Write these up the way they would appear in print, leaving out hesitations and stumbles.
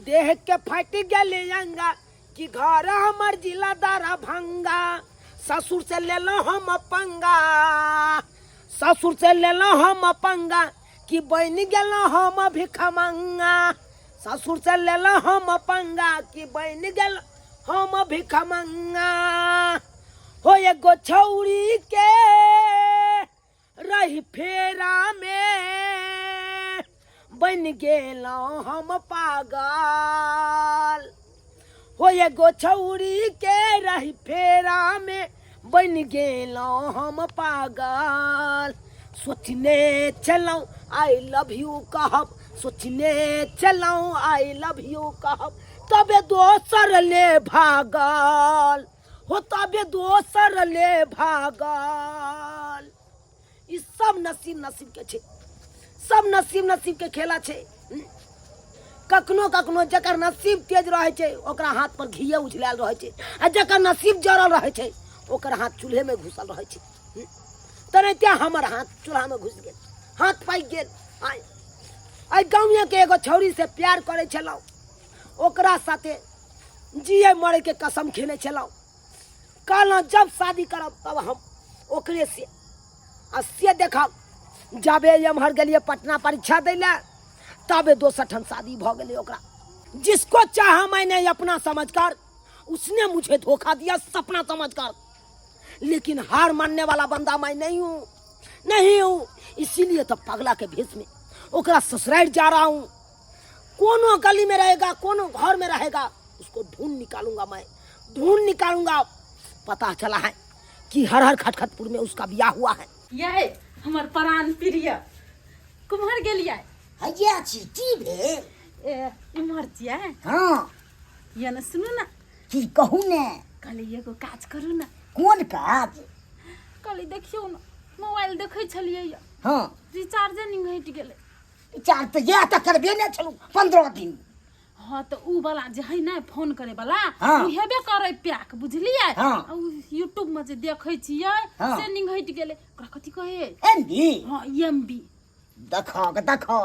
देह के फट गले अंगा कि घर हमर जिला दारा भंगा। ससुर से ले लो हम पंगा, ससुर से ले लो हम पंगा कि बन गेल हम भिखमंगा। ससुर से ले लो हम पंगा कि बन गेल हम भिखमंगा। हो एगो छौरी के रही फेरा में बन गेल हम पागल। हो एगो छौरी के रही फेरा में बन गेल हम पागल। सोचने चलूं आई लव यू कहब, सोचने चलूं आई लव यू कहब, तबे दोसर ले भागल। हो तबे दोसर ले भागल। ई सब नसीब नसीब के छे, सब नसीब नसीब के खेला छे। कखनो कखनो जकर नसीब तेज रहे छे ओकरा हाथ पर घिये उछलाल रहे छे, आ जकर नसीब जरल रहे छे ओकर हाथ चूल्हे में घुसल रहे छे। तनैते हमर हाथ चूल्हा में घुस गेल, हाथ पाक गेल। आई गाँव के एगो छौरी से प्यार करे छलौ, ओकरा साथे जिए मरे के कसम खेले छलौ। कहलौ जब शादी करब तब हम ओकरे से देखब। जाबे एम्हर गेलिए पटना परीक्षा दै ले तबे दोसर ठन शादी भ गेले ओकरा। जिसको चाहा मैंने अपना समझकर, उसने मुझे धोखा दिया सपना समझकर। लेकिन हार मानने वाला बंदा मैं नहीं हूँ, नहीं हूँ। इसीलिए तो पगला के भेष में ओकरा ससुराल जा रहा हूँ। कोनो गली में रहेगा, कोनो घर में रहेगा, उसको ढूंढ निकालूंगा, मैं ढूंढ निकालूंगा। पता चला है कि हर खटखटपुर में उसका ब्याह हुआ है। ये हमर प्राण प्रिय कुम्हर गेलिए हजिया चीटी भेल इम्हर छियै। हाँ ये न सुनू ना, की कहू ने। कहली एगो काज करू ना। कोन काज? कहली देखियो ना, मोबाइल देखै छलियै, हाँ रिचार्जे नहीं हट गेलै। विचार तो ये तो करबे ने छलू 15 दिन। हाँ तो ऊ वाला जे है ना फोन करे वाला, हाँ। ऊ हेबे करे पैक, बुझलियै। हाँ। ऊ यूट्यूब में जे देखै छियै हाँ। से नहीं हट गेलै। ओकरा कथि कहे? एमबी। हाँ एमबी। देखो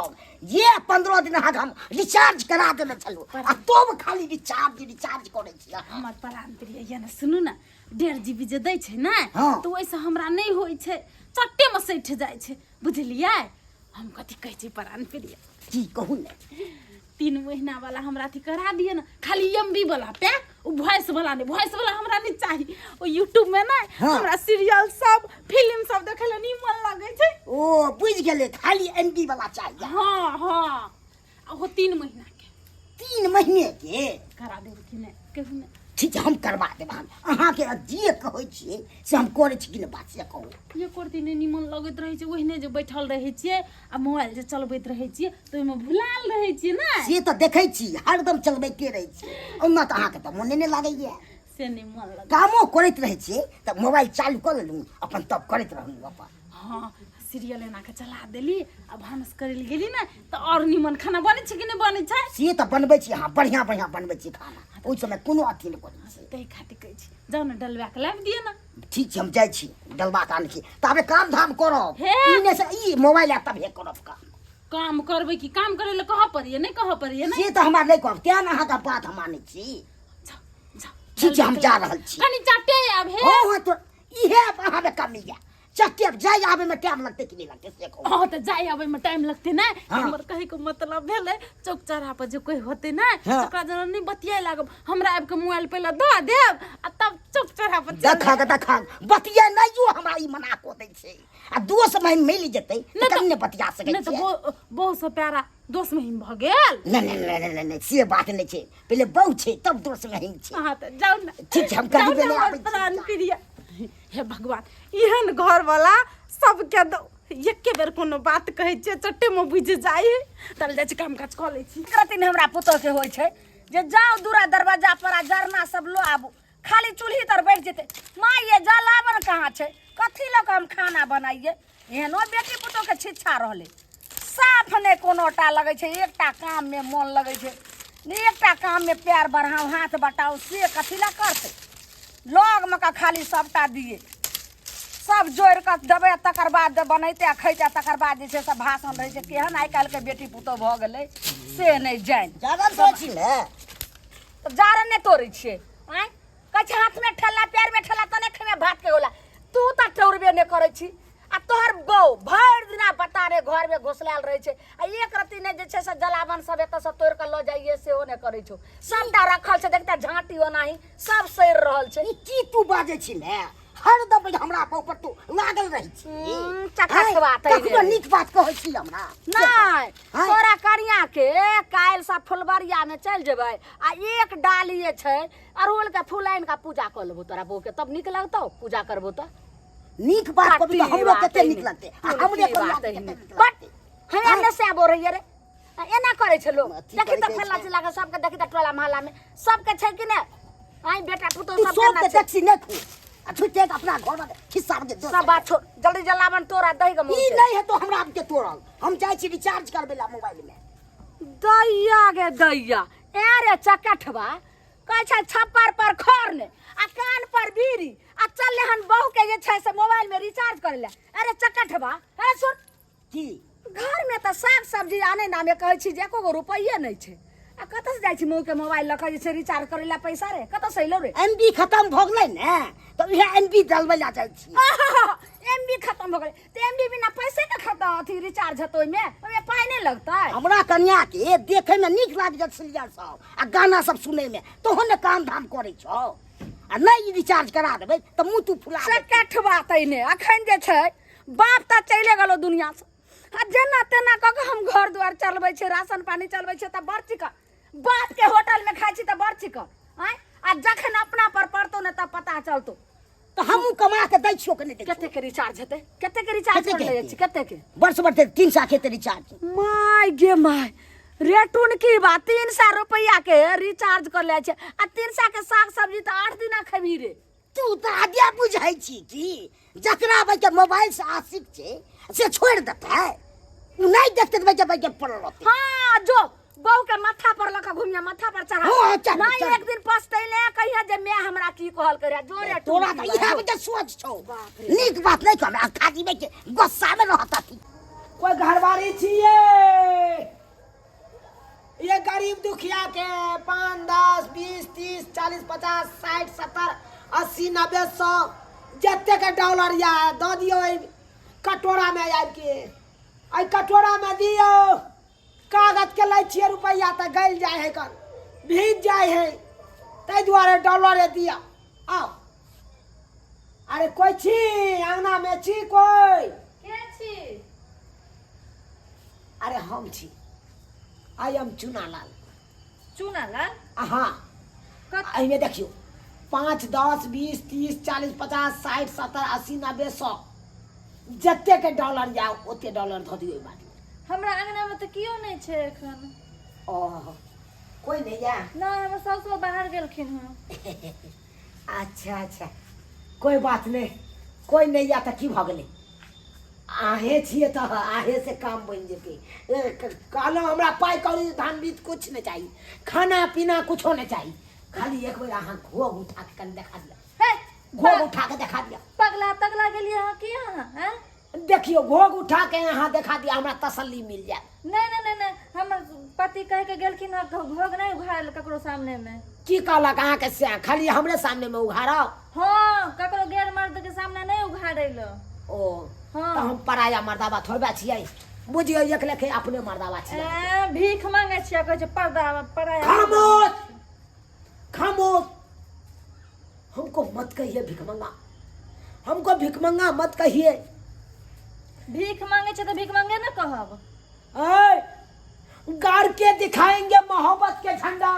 ये 15 दिन अहाँ हम रिचार्ज करा देले छलू, आ तब खाली रिचार्ज करे छियै। हमर प्राण प्रिय ये न सुनू ना, 1.5 GB जे दै छै ना, हाँ। तो वैसे हमरा नहीं होय छै, चट्टे में सैठ जाय छै, बुझलियै। हम कथि कहै छी प्राण प्रिय, की कहू ने। 3 महीना वाला हमरा अथी करा दिए ना, खाली एमबी वाला पैक। उ वॉइस वाला नहीं, वॉइस वाला हमरा नहीं चाहिए। ओ यूट्यूब में ना हाँ। हमरा सीरियल सब फिल्म सब देखे ला निमन लागे छै। ओ बुझ गेले, खाली एमबी वाला चाहिए। हाँ हाँ, ओ 3 महीना के 3 महीने के करा देब कि नहीं कहू ने। ठीक है, हम करवा देब। हम अहाँ के जे कहै छियै से हम करे छी कि ने, बात से कहू। ये करती ने निमन लगत रहे छै, ओहिने जे बैठल रहे छियै आ मोबाइल जे चलबैत रहे छियै तो ओहिमे भुलाल रहे छियै ना। से तो देखै छी हरदम चलबैते रहै छी, ओना तो अहाँ के तो मोने नहीं लागैया। से नहीं मन लग। कामो करैत रहै छियै त मोबाइल चालू कर लेलहुँ, अपन तब करैत रहलहुँ अपन। हाँ सीरियल एना के चला देली, अब भानस करे ले गेली ना तो और निमन खाना बने छै कि नहीं बने छै? से तो बनबै छी अहाँ, बढ़िया बनबै छी खाना। ओहि समय कोनो अथी नहीं करै छी। तै खातिर कहै छी जाउ ना डलवा के लाबि दिए ना। ठीक छै, हम जाइ छी डलबा के आनै छी, ताबे काम धाम करब। हे। ई ने से ई मोबाइल आ तब हे करब काम। काम करबै कि काम करे ले कहाँ पड़िए, नहीं कहाँ पड़िए ना। से तो हमरा नहीं कहब, तें अहाँ के बात हम मानै छी। जाउ जाउ, ठीक छै, हम जा रहल छी। कनी चटे आब हे। हाँ तो इहे अहाँ में कमी है, चक्के जाय आवे में टाइम लगते कि नहीं लगते से कहू। हाँ तो जाए आबे में टाइम लगते ना। हाँ। हमर कहे के मतलब भेले चौक चौराहा पर जो कोई होते ना, हाँ। ओकरा जना नहीं बतियाए लागब, हमरा आब के मोबाइल पहले द देब आ तब चौक चौराहा पर चल देखा बतिया नहीं जो हमरा ई मना को दै छै, आ दोस्त में मिल जेतै नहीं तब ने बतिया सकै नहीं तो छै। बहुत से प्यारा दोस्त में हिम भ गेल। नहीं से बात नहीं छै, पहले बहु छै तब दोस्त में हिम छै। हाँ तो जाउ ना। ठीक छै, हम कभी जाउ ना, बेले हमर आबै छी। प्राण प्रिय हे भगवान, एहन घर वाला सबके दो, एके बेर कोनो बात कहै छै चट्टे में बुझ जाए। तल जाय छै काम काज क लै छी। करतिन हमरा पुतोह के होय छै जे जाओ दूरा दरवाजा पर आ जरना सब लो आबू, खाली चूल्ही तर बैठ जेते। माँ ये जलावन कहाँ छै, कथी लक हम खाना बनाइए? एहनो बेटी पुतोह के छिच्छा रहले, साफ ने कोनोटा लगे छै, एकटा काम में मन लगे छै, एकटा काम में पैर बढ़ाऊ हाथ बटाऊ, से कथी ला करते? लग में का खाली सबटा दिए, सब जोड़ के देवे, तकर बाद बनैते आ खैते, तकर बाद जे छै सब भाषण रहे छै। केहन आइ काल्हि के बेटी पुतोह भ गेलै, से नहीं जान ज्यादा सोची ले तो जारन ने तोड़ी छे आय कछ हाथ में ठेला पैर में ठेला तने खेमे भात के होला तू त टौरबे ने करे छी आ तोहर बौ भर दिना बता रे घर में घोसलाल रहे छे आ एक रति ने जे छे से जलावन सब एत से तोड़ के ल जाइए से ओ ने करे छो सबटा रखल छे देखता झांटी ओ नाही सब सैर रहल छे ई की तू बाजे छी ले हर दम हमरा ऊपर तू लागल रही छी चखत बात है कखनो नीक बात कहै छी हमरा नहीं तोरा करिया के काल सा फुलबरिया में चल जेबै आ एक डालिए छै अड़हुल के फूलाइन का पूजा कर लेबो तोरा बहू के तब निक लगतौ पूजा करबो तो नीक बात कहबी तो हमरो कते नीक लगते हमरे बट हम एने से आबो रहिए रे एना करे छै लोग देखि त फल्ला चिल्ला के सबके देखि त टोला मोहल्ला में सबके छै कि ने आई बेटा पुतो सब सब करना के छै टैक्सी ने खो आ छुटे के अपना घर में हिस्सा दे दो सब बात छोड़ जल्दी जलावन तोरा दही के मुंह ई नहीं है तो हमरा के तोड़ल हम जाय छी रिचार्ज करबेला मोबाइल में दैया गे दैया ए रे चकठवा कहै छै छप्पर पर खर ने आ कान पर बीड़ी आ चल हन बहू के जे छै से मोबाइल में रिचार्ज करे ले अरे चकठवा अरे सुन की घर में तो साग सब्जी आने नामे कहै छी जे एको गो रुपये नहीं छै आ कत से जाय छी मौ के मोबाइल लख जे छै रिचार्ज करे ला पैसा रे कत से अइलो रे एमबी खत्म भ गेलै ने तो इहे एमबी डलबै ला जाय छी एमबी खत्म हो गेलै तो एमबी बिना पैसे के खत्म अथी रिचार्ज हेतै ओइमे पाई नहीं लगतै हमरा कन्या के देखे में नीक लाग जात सीरियल सब आ गाना सब सुने में तोहन ने काम धाम करे छौ आ नहीं रिचार्ज करा देबै त मुंह तू फुला से कठवा तैने अखन जे छै बाप त चले गेलो दुनिया से आ जेना तेना क के हम घर द्वार चलबै छै राशन पानी चलबै छै त बड़ चिक बाप के होटल में खाइ छी त बड़ चिक आय आ जखन अपना पर पड़तो ने तब पता चलतो तो हमहू कमा के दै छियो कने कते के रिचार्ज हेतै कते के रिचार्ज कर ले छी कते के वर्ष भर 300 के रिचार्ज माय गे माय रेटून की बात 300 रुपया के रिचार्ज कर ले छै आ 300 के साग सब्जी त 8 दिना खेबी रे तू त आदिया बुझै छी की जकरा भाई के मोबाइल से आशिक छे से छोड़ देता है उ नहीं देखते भाई के पड़ल रहते हां जो बहू के माथा पर लका घुमिया माथा पर चढ़ा नहीं एक दिन पछतैले कहिया जे मैं हमरा की कहल करे जोरे तोरा त इहा के सोच छौ नीक बात नहीं कर आ खादी में के गुस्सा में रहता थी कोई घरवारी छिए ये गरीब दुखिया के 5 10 20 30 40 50 60 70 80 90 100 जत्ते के डॉलर या द दियो कटोरा में आबि के आई कटोरा में दियो कागज के लै छिए रुपया त गल जाय है कर भीज जाय है तै दुआरे डॉलर दिया आओ अरे कोई छी अंगना में छी कोई के छी अरे हम छी आई एम चुनालाल चुनालाल हाँ में देखियो 5 10 20 30 40 50 60 70 80 90 100 जत्ते के डॉलर जाओ ओते डॉलर ध दियो बात हमरा अंगना में तो कियो नहीं छे एखन ओह कोई नहीं जा ना हमर सासु बाहर गेलखिन हन अच्छा अच्छा कोई बात नहीं कोई नहीं जा त की भ गेलै आहे छिए त आहे से काम बन जेते कहलो हमरा पाई कौड़ी धान बीत कुछ नहीं चाहिए खाना पीना कुछो नहीं चाहिए खाली एक बेर अहाँ घोग उठा के कन देखा दिया हे घोग उठा के देखा दिया पगला तगला गेलिए हां की हां हैं देखियो घोग उठा के यहाँ देखा दिया हमरा तसल्ली मिल जाए नहीं हमर पति कह के गेलखिन घोग नहीं उघारल ककरो सामने में की कहलक अहाँ के से खाली हमरे सामने में उघारो हां ककरो गैर मर्द के सामने नहीं उघारल ओ हाँ। तो हम पराया मर्दावा थोड़बा छियै बुझियो एक लेखे अपने मर्दावा छियै ए भीख मांगे छिया कहै छै पर्दा पराया खामोश खामोश हमको मत कहिए भिखमंगा हमको भिखमंगा मत कहिए भीख मांगे छै तो भीख मांगे ना कहब गाड़ के दिखाएंगे मोहब्बत के झंडा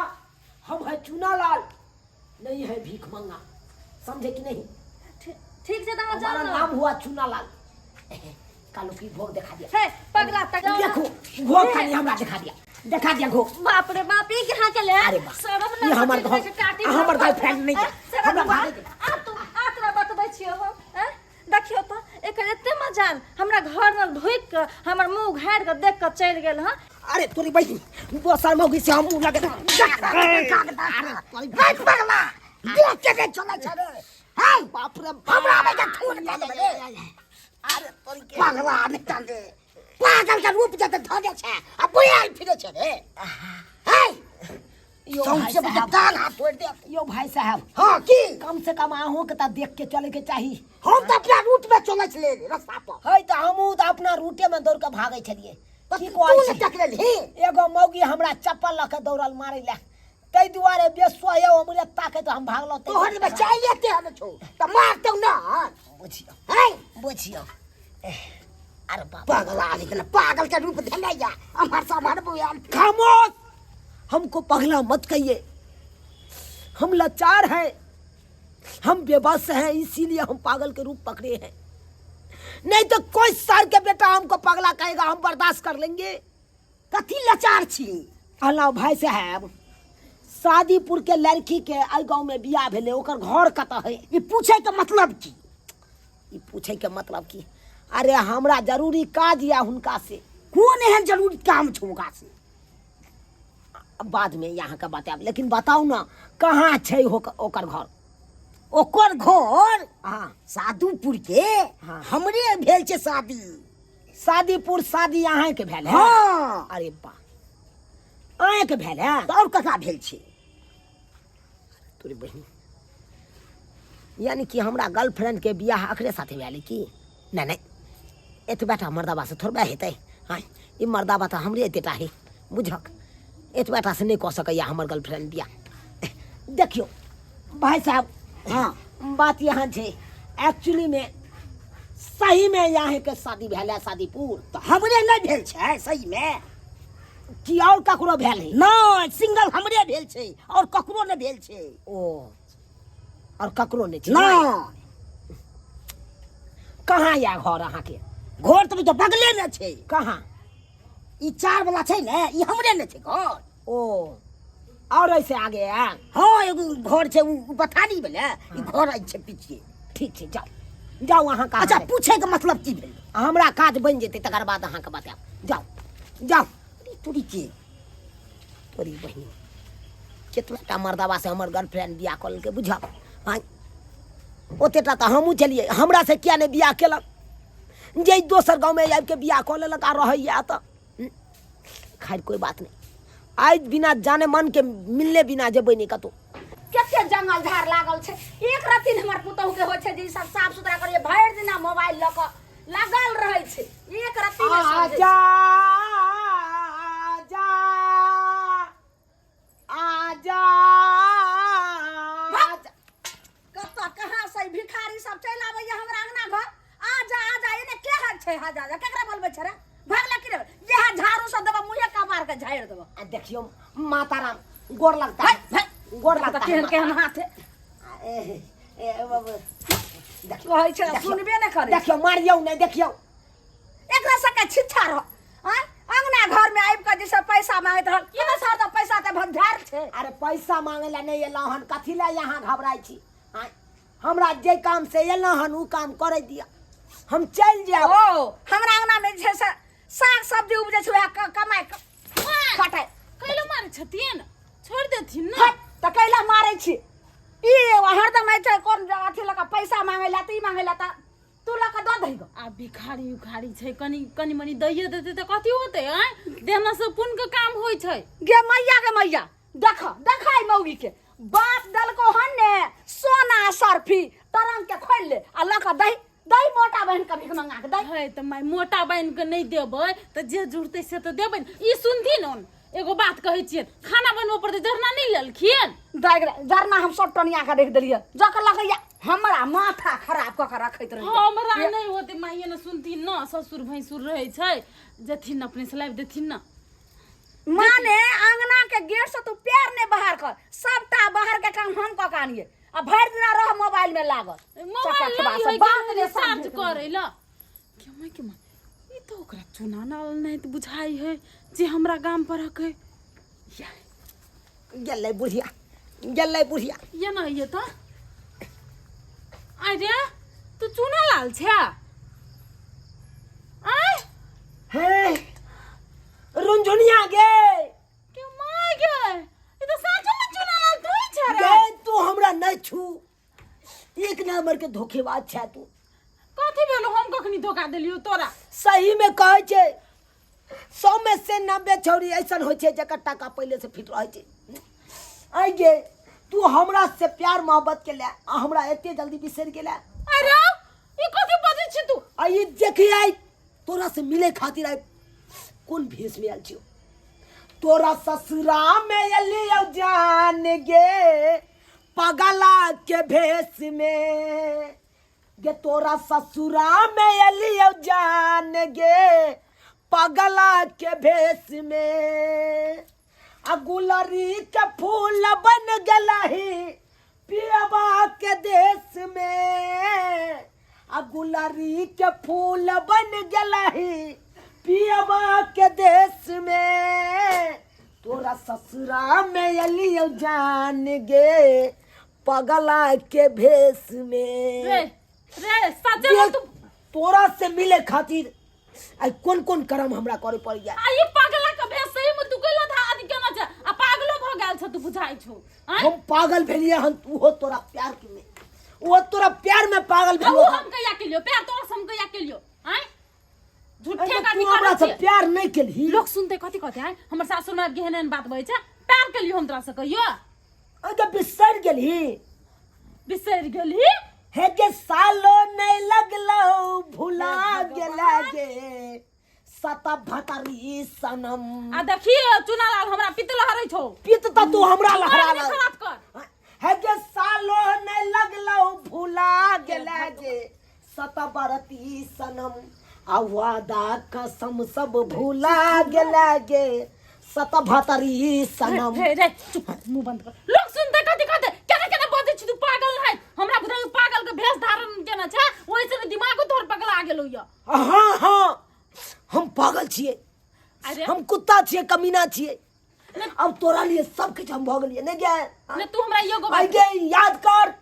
हम है चुनालाल नहीं है भिखमंगा समझे कि नहीं ठीक से तो हमारा नाम हुआ चुनालाल कालू की भोग दिखा दिया हे पगला तगला देखो भोग खाली हमरा दिखा दिया घो बाप रे बाप ई कहां के ले अरे बाप शरम ये ना हमर घर हमर गर्लफ्रेंड नहीं है हमरा भागे के आ तू आतरा बतबै छियो हो हैं देखियो तो एकर एते मजाल हमरा घर में ढोक के हमर मुंह घाड़ के देख के चल गेल हां अरे तोरी बैठी दोसर मौगी से हम मुंह लगे भाई पगला देख के चला छरे हां बाप रे हमरा में के खून के दे अरे तोरी के पगला निकाल दे पागल के रूप जते धने छै आ बुआल फिरे छै रे हे यो भाई सबसे बड़ा साहब, कान हाथ तोड़ दे यो भाई साहब, हां की कम से कम आहू के ता देख के चले के चाहिए। हम तो अपना रूट में चलै छले रास्ता पर है त हमहू त अपना रूटे में दौड़ के भागे छलिए। की तू कहै ने छी? टकरल ही एगो मौगी हमरा चप्पल ल के दौड़ल मारे ले, तै दुआरे बेसुआ ये हमरे ताके तो हम भागलो। तोहर में चाहिए ते हम छौ त मार तो ना बुझियो है बुझियो। अरे बाप, पागल आदमी के पागल के रूप धने जा हमार सामान बुआल खामोश, हमको पगला मत कहिए। हम लाचार हैं, हम बेबस हैं, इसीलिए हम पागल के रूप पकड़े हैं। नहीं तो कोई सर के बेटा हमको पगला कहेगा, हम बर्दाश्त कर लेंगे। कथी लाचार छी अल्लाह भाई साहब, शादीपुर के लड़की के आई गाँव में बियाह भेले, ओकर घर कतऽ है? ई पूछे के मतलब की ई पूछे के मतलब की? अरे हमरा जरूरी काज या हुनका से, कोन एहन जरूरी काम छौ हुनका से बाद में यहाँ का बताब, लेकिन बताऊ ना कहाँ छै ओकर घर? ओकर घर हाँ, साधुपुर के हाँ। हमरे भेल छै शादी शादीपुर शादी यहाँ के भेल है? हाँ अरे बा, अहाँ के भेल है? तो और कका भेल छै तोरी बहनी, यानी कि हमरा गर्लफ्रेंड के बियाह एकरे साथे भेल की? नहीं नहीं, एतबेटा मर्दाबा से थोड़बे हेतै। हाँ, ई मर्दाबा तो हमरे एतेटा है, बुझक। एतबेटा से नहीं कह सकैया हमर गर्लफ्रेंड बियाह। देखियो भाई साहब, हाँ बात यहाँ छै, एक्चुअली में सही में यहाँ के शादी भेल है शादीपुर, तो हमरे नहीं भेल छै सही में कि और ककरो भेल है? नहीं सिंगल हमरे भेल छै और ककरो नहीं भेल छै ओ, और ककरो नहीं छै? नहीं कहाँ या घर अहाँ के? घर तो बगले में छै। कहाँ? ई 4 वाला छै ने, ई हमरे ने छै घर। ओ, और ऐसे आगे है? हाँ एगो घर छै उ बथानी वाला, ई घर आई छै पीछे। ठीक छै, जाओ जाओ अहाँ का। अच्छा पूछे के मतलब की भेल? हमरा काज बन जेतै तकर बाद अहाँ के बताएब। जाओ जाओ। तोरी के तोरी बहिनी, केतबेटा मर्दाबा से हमर गर्लफ्रेंड बियाह कऽ लेलकै, बुझब? हाँ, ओतेटा तऽ हमहूँ चलिए, हमरा से किया नहीं बियाह केलक? जे दोसर गाँव में आबि के बियाह कऽ लेलक आ रहैया तऽ खैर कोई बात नहीं। आज बिना जाने मन के मिलने बिना जेबै नहीं कतौ। कते जंगल झाड़ लागल छै, एक रत्ती हमर पुतहु के होय छै जे ई सब साफ सुथरा करिए, भरि दिना मोबाइल ल के लागल रहै छै, एक रत्ती में आजा आजा आजा आजा। कत्ता कहाँ से भिखारी सब चलि आबैया हमरा अंगना घर? आजा आजा, एने के हाल छै? आजा आजा केकरा बोलबै छै रे? भागला कि रे? जे हा झाड़ू सब देबा मुहे का मार के झाड़ि देबा। आ देखियो माताराम, गोर लगता है, गोर लगता है। केहन केहन हाथ है, बाबू कहै छै सुनबे नहि करै। देखियो मारियो नहीं, देखियो एकरा सबके छिच्छा रह अंगना घर में आबि के जैसे पैसा मांगैत रहल, ई ना सर पैसा ते भंडार छै। अरे पैसा मांगे ला नहीं एलो हन, कथी ला यहाँ घबराई छी? हाँ, हमरा जे काम से एलो हन उ काम करे दिया, हम चल जाओ। ओ हमरा अंगना में जे से साग सब्जी उपजे छै वएह कमाई कटाई कैलो मारे छथिन, छोड़ देथिन ना। त कैला मारै छी? ई हरदम आइ छै कोन अथी लगा पैसा मांगे ला, ती मांगे ला, त तू लगा दऽ दही गो। आ भिखारी उखारी छै, कनी कनी मनी दैये देते त कथी होते? आय देना से पुण्य के काम होय छै। गे मैया के मैया, देख देखाई मौगी के बाप दलको हन ने सोना सरफी तरंग के खोल ले आ लगा दही दही मोटा बहन के भीख मंगा के दही। है त माय मोटा बहन के नहीं देबै त जे जुड़ते से त देबै। ई सुनथिन न, एगो बात कहै छियै, खाना बनबो पड़ते जरना नहीं ललखिन? जरना हम सब टनिया के देख देलिए, जकर लगैया हमरा माथा खराब क के रखैत रही। हमरा नहीं होते माइये न सुनथिन न, ससुर भैंसुर रहे छै, जथिन अपने से लाइव देथिन न। माने अंगना के गेट से तू पैर ने बाहर कर, सबटा बाहर के काम हम क के आनिए, आ भर दिन रह मोबाइल में लागल। मोबाइल नहीं है बात के ने रिचार्ज करे ला। के माय ई तो ओकरा चुना नाल नहीं त बुझाई है जे हमरा गाम पर हके। गेलै बुढ़िया, गेलै बुढ़िया। ये ना ये तो अरे तू चुना लाल छे? आय हे रुंझुनिया गे, के माय गे, ई तो सच में चुना लाल तू ही छे रे। गे तू हमरा नहीं छू, एक नंबर के धोखेबाज छे तू। कथी भेलो? हम कखनी धोखा देलियो तोरा? सही में कहै छै, 100 में से 90 छौरी ऐसन होइ छै जकर टाका पहले से फिट रहै छै। आई गे तू हमरा से प्यार मोहब्बत के ले आ हमरा एते जल्दी बिसर गेला। अरे ई कथि बजै छी तू? आई देखी आई तोरा से मिले खातिर आई कौन भेष में आल छियो। तोरा ससुरा में अलियो जान गे पगला के भेष में गे तोरा ससुरा में अलियो जान गे पगला के भेष में आ गुलरी के फूल बन गला ही पियबा के देश में आ गुलरी के फूल बन गला ही पियबा के देश में तोरा ससुरा में अलियो जान गे पगला के भेष में। रे सच्चे में तू तोरा से मिले खातिर आई कौन कौन कर्म हमरा करे पड़ गया। आई पागला के भेष सही में तू कइलो था आदि केना छ आ पागलो भ गेल छ तू बुझाई छौ। हम पागल भेलिए हम तू हो तोरा प्यार के में वो तोरा प्यार में पागल अब भेलियो। हम कहिया के लियो प्यार तोरा हम कहिया के लियो आय झूठे का तू हमरा से प्यार नहीं केलही। लोग सुनते कथि कहते हैं हमर सासुर में गहन बात बय छै प्यार के लियो हम तोरा से कहियो अगे बिसर गेलही बिसर गेली हे के सालो नहीं लगलो भुला गेला गे सता भटरी सनम। आ देखिए चुनालाल हमरा पितल हरै छौ पित त तू हमरा लहरा नहीं खराब कर है के सालो नहीं लगलो भुला गेला गे सता भटरी सनम आ वादा कसम सब भुला गेला गे सता भटरी सनम। रे चुप मुंह बंद कर लोग सुनते कथि कहते केना केना बजै छी तू पागल है हमरा बुझा पागल के भेष धारण केना छै ओइ से दिमाग तोहर पगला गेलौ या। हाँ हाँ हम पागल छिए अरे हम कुत्ता छिए कमीना छिए अब तोरा लिए सब कुछ हम भ गेलिए नहीं गे। ने तू हमरा एगो आई बात गे याद कर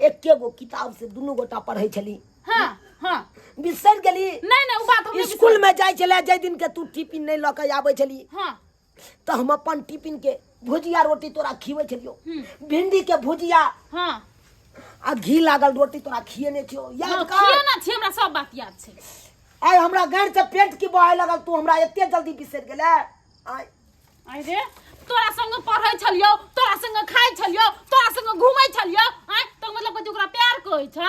एके गो किताब से दुनू गोटा पढ़ै छली। हां हां बिसर गेली नहीं उ बात हम स्कूल में जाय छले जे दिन के तू टिफिन नहीं ल के आबै छली हां तो हम अपन टिफिन के भुजिया रोटी तोरा खिबै छलियो भिंडी के भुजिया हां आ घी लागल रोटी तोरा खिएने छियो याद कर। किया ना छी हमरा सब बात याद छै। आई हमरा गांठ से पेट की बहाय लगल तू हमरा एते जल्दी बिसर गेले। आई रे तोरा संग पढ़ै छलियो तोरा संग खाइ छलियो तोरा संग घुमै छलियो आय तो मतलब कि ओकरा प्यार कहै छै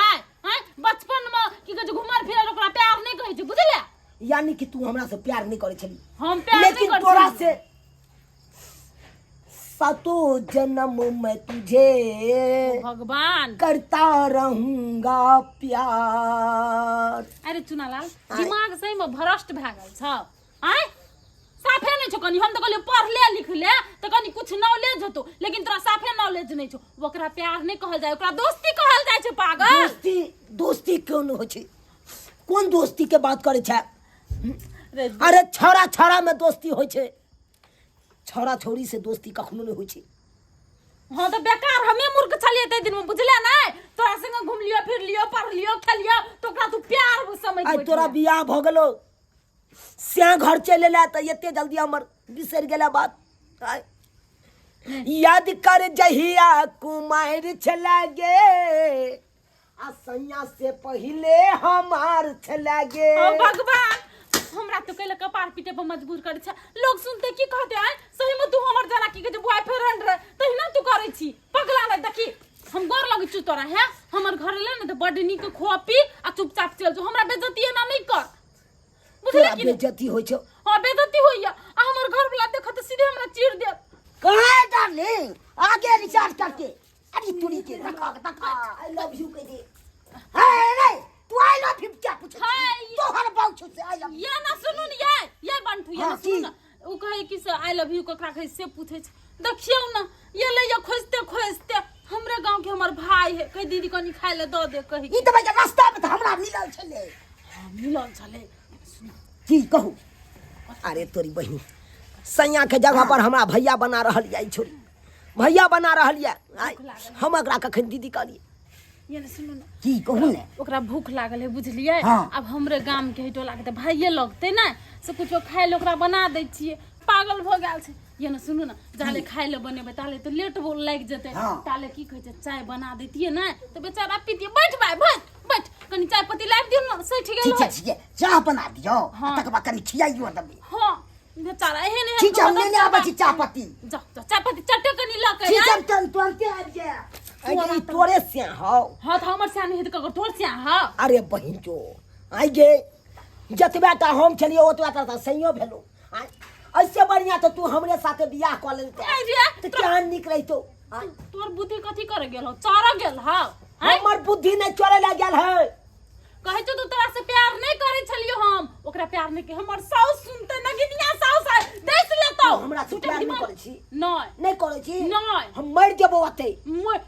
आय बचपन में की कहै छै घुमर फिरल ओकरा प्यार नहीं कहै छै बुझले। यानी कि तू हमरा से प्यार नहीं करे छली हम प्यार नहीं लेकिन करते तोरा से सातों जन्म में तुझे भगवान करता रहूंगा प्यार। अरे चुनालाल दिमाग सही में भ्रष्ट भ गेल छ आय साफे नहीं छो कनी हम तो कहलियो पढ़ ले लिख ले तो कनी कुछ नॉलेज होतो लेकिन तोरा साफे नॉलेज नहीं छो ओकरा प्यार नहीं कहल जाय ओकरा दोस्ती कहल जाय छै पागल। दोस्ती दोस्ती क्यों न हो छै कौन दोस्ती के बात करे छै। अरे छोरा छोरा में दोस्ती होय छै छोरा छोरी से दोस्ती कखनो नहीं होय छै। हां तो बेकार हमें मूर्ख छलिए ते दिन में बुझले नहीं तोरा संग घुम लियो फिर लियो पढ़ लियो खेलियो तो ओकरा तू प्यार समझ आई तोरा बियाह भ गेलो स्या घर चले ला त एते जल्दी हमर बिसर गेला बात। याद कर जहिया कुमार चला गे आ सैया से पहले हमार चला गे। ओ भगवान हमरा तो कहले कपार पीटे पर मजबूर करे छ लोग सुनते की कहते हैं सही में तू हमर जना की कहै छै बॉयफ्रेंड रे तहिना तू करे छी पगला रे देखी हम गोर लगै छी तोरा है हमर घर ले न त बड नीक खो पी आ चुपचाप चल जो हमरा बेइज्जती ना नहीं कर बुझले की बेइज्जती होय छै। हां बेइज्जती होइया आ हमर घर वाला देखत सीधे हमरा चीर दे। कहाँ डार्लिंग आगे रिचार्ज करके अरे तुरी के तका आई लव यू कह दे। है नहीं तू आई लव यू क्या पूछ हाय तोहर बाऊ छु से आई लव ये ना सुनू न ये बंठू ये हाँ, सुनू न उ कहे कि से आई लव यू ककरा कहे से पूछे छ देखियो न ये ले ये खोजते खोजते हमरे गांव के हमर भाई है कह दीदी कनी खाए ले दो दे कही ई त भाई रास्ता में त हमरा मिलल छले मिलन चले की कहू। अरे तोरी बहिन सैया के जगह पर हमरा भैया बना रहल या छोरी भैया बना रहल या हम एकरा कखन दीदी कहलिए ये न सुनू न की कहू ने ओकरा भूख लागल है बुझलिए हाँ। अब हमरे गांव के हिटो लागते भाइये लगते ना से कुछो खाए ले ओकरा बना दै छिए पागल भ गेल छै। ये न सुनू न जाले खाए ले बनेबे ताले तो लेट लाग जेते हाँ। ताले की कहै छै चाय बना देतिए ना तो बेचारा पीतिए बैठ भाई बैठ बैठ कनी चाय पत्ती लाइब दियो न सही ठीक ठीक गेल है ठीक है चाह बना दियो हाँ। तक बाद कनी खियाइयो दबे हां बेचारा एहन एहन ठीक है हमने ने आबे छी चाह पत्ती जा चाय पत्ती चटे कनी ल के ठीक है तुरंत आ जा आई तोरे से हो हां त हमर सानी है त ककर तोर से हा अरे बहिन जो आई गे जतबा ता हम छलियो ओतबा ता सहियो भेलो ऐसे बढ़िया तो तू हमरे साथे बियाह क लेते आई रे त क्या निक रहितो तोर बुद्धि कथी करे गेल हो चारा गेल हा हमर बुद्धि नहीं चोरे लग गेल है कहे तो तोरा से प्यार नहीं करे छलियो हम ओकरा प्यार नहीं के हमर साउस सुनते नगिनिया साउस है देख लेतो हमरा से प्यार नहीं करे छी नहीं करे छी नहीं हम मर जेबो ओते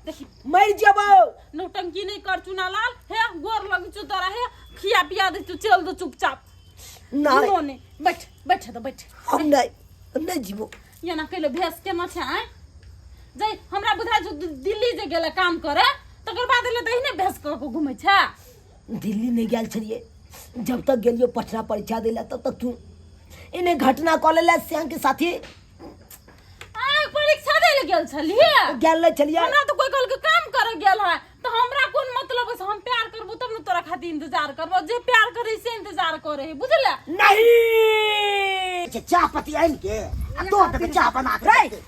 देखी मर जेबो नौटंकी नहीं कर चुनालाल हे गोर लग चु तोरा हे खिया पिया दे तू चल दो चुपचाप नहीं बैठ बैठ तो बैठ हम नहीं जीवो ये ना कहले भेस के न छै जय हमरा बुझा जो दिल्ली जे गेले काम करे तकर बाद ले तही ने भेस कर को घुमै छै दिल्ली नहीं गेल छलिए जब तक गेलियो पटना परीक्षा देला तब तक तू इने घटना क लेला श्याम के साथी परीक्षा दे ले गेल छलिए गेल छलिए हमरा तो कोई कल के काम करे गेल है तो हमरा कोन मतलब है हम प्यार करबो तब न तोरा खातिर इंतजार करबो जे प्यार करे से इंतजार करे है बुझले नहीं चाह पत्ती आइन के आ तो तक चाह बना के रे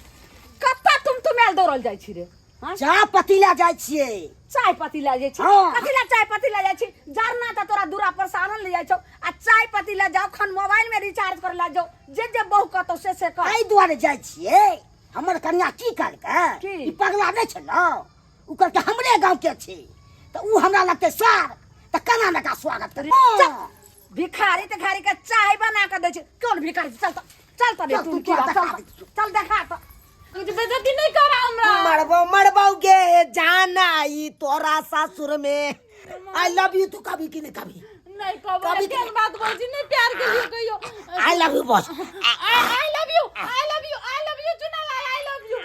कत्ता तुम दौड़ल जाइ छी रे चाह पत्ती ला जाइ छिए चाय पत्ती ला जाइ छी हाँ। कथी ला चाय पत्ती ला जाइ छी जरना त तोरा दूरा पर सानल ले जाइ छौ आ चाय पत्ती ला जाओ खन मोबाइल में रिचार्ज कर ला जाओ जे बहु कहतो से कर आई दुआरे जाइ छिए हमर कन्या की कर के की? ई पगला नै छ न उ कर के हमरे गांव के छी त उ हमरा लगते सार त कना लगा स्वागत करे भिखारी ते खारी के चाय बना के दै छै कोन भिखारी चल त रे तू की चल देखा त मुझे बेइज्जती नहीं करा हमरा मरबो गे जाना ई तोरा ससुर में आई लव यू तू कभी की नहीं कभी नहीं कभी केन बात बोल छी नहीं प्यार के लिए कहियो I love you boss I love you चुना I love you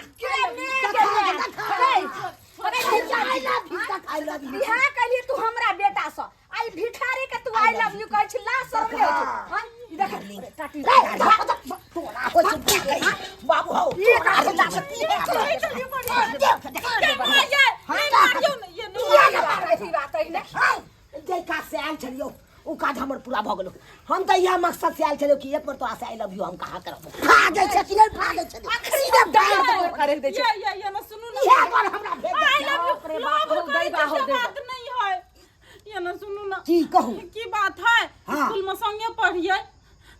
I love you बियाह कली तू हमरा बेटा स आई भिखारी के तू आई लव यू कहै छी ला शर्म ले हां देख टाटी तोरा हो छै बाबू हो ये काहे ला सकती है जे का से आयल छलियो उ काज हमर पूरा भ गेलो हम त यह मकसद से आयल छलियो कि एक बार तोरा से आई लव यू हम कहा करब भागै छै कि नहीं भागै छै सीधे डाल करे दे छै ये ना सुनू ना ये बार हमरा भेज आई लव यू रे बाप हो गई बा हो गई बात नहीं है ये ना सुनू ना की कहूं की बात है हाँ। स्कूल में संगे पढ़िए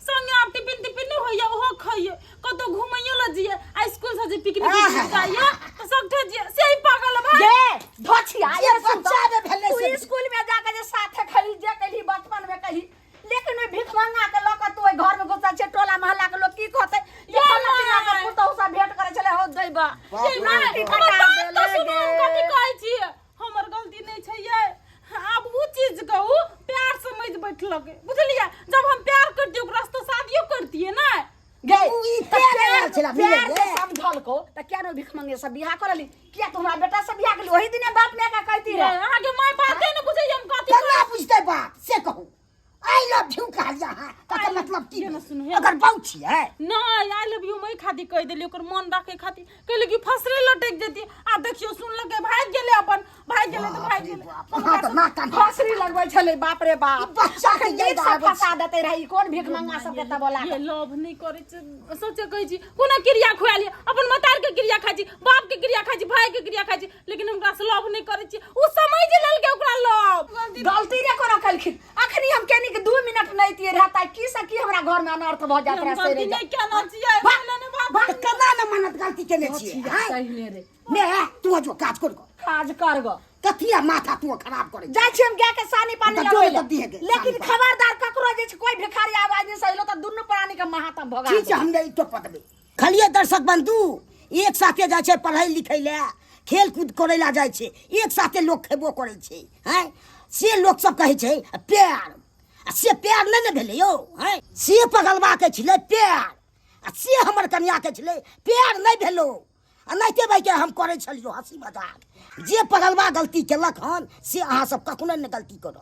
संगे आप टिफिन नहीं होइए ओहो खाइए कतो घुमैयो ल जिए आ स्कूल से जे पिकनिक जाइए तो सब ठे से ही पागल भाई ये धोछिया ये बच्चा में भेले तू से स्कूल में जाके जे साथे खली जे कही बचपन में कही लेकिन ओइ भिख मंगा के लोग तू ओइ घर में घुसा छे टोला मोहल्ला के लोग की कहते ये फल्ला चिल्ला के पुतौ सा भेंट करे चले हो दैबा ये नहीं कटा देले सुनो कथि कहै छी हमर गलती नहीं छै ये अब वो चीज कहू प्यार समझ बैठलक बुझलिए जब हम प्यार करती ओकरा से तो शादियो करती है ना गई ई प्यार छला प्यार मिले से समझल को त क्या नो भिख मंगे सब बियाह करली किया तुम्हारा बेटा से बियाह करली वही दिने बाप ने का कहती रे आगे माय बातें न बुझे हम कथि कना पूछते बात से कहूं आई लव यू कहा जा का मतलब की ये ना सुनो, हे। अगर बहुत छी है नहीं आई लव यू मैं खाती कह देली ओकर मन राखे खाती कहले कि फसरे लटक देती आ देखियो सुन लगे भाग गेले अपन भाग गेले तो भाग गेले हां तो ना कान फसरी लगबै छले बाप रे बाप ई बच्चा के ये याद सब आबै फसा देते रही कौन भिख मंगा सब के तबला ये लव नहीं करे छै सोचे कहै छी कोना क्रिया खुआ लिए अपन मतार के क्रिया खाइ छी बाप के क्रिया खाइ छी भाई के क्रिया खाइ छी लेकिन हमरा से लव नहीं करे छी उ समझ लेल के ओकरा लव गलती रे कोनो कलखिन अखनी हम केनी के 2 मिनट नहीं तिए रहता की सकी हमरा घर में अनर्थ भ जात रहे से रे नहीं क्या ना छिए ने बात कना ना मनत गलती केने छी सही रे ने तू जो काज कर काज कर गो कथिया माथा तू खराब करे जाय छी हम गाय के सानी पानी तो लगबै जो दिए गे, लेकिन सानी खबरदार ककरो जे छै कोई भिखारी आवाज नहीं सहिलो त दुन्नु प्राणी के महात्म भगा ठीक है हमने तो पतबे खलिए दर्शक बंधु एक साथे जाय छै पढ़ाई लिखै ले खेल कूद करे ला जाय छै एक साथे लोग खेबो करे छै हैं से लोग सब कहै छै प्यार आ से प्यार नहीं न भेले यो हैं से पगलवा के छले प्यार आ से हमर कन्या के छले प्यार नहीं भेलो आ नहीं भाई के हम करे छलियो हंसी मजाक जे पगलवा गलती केलक हन से अहाँ सब कखनो न गलती करो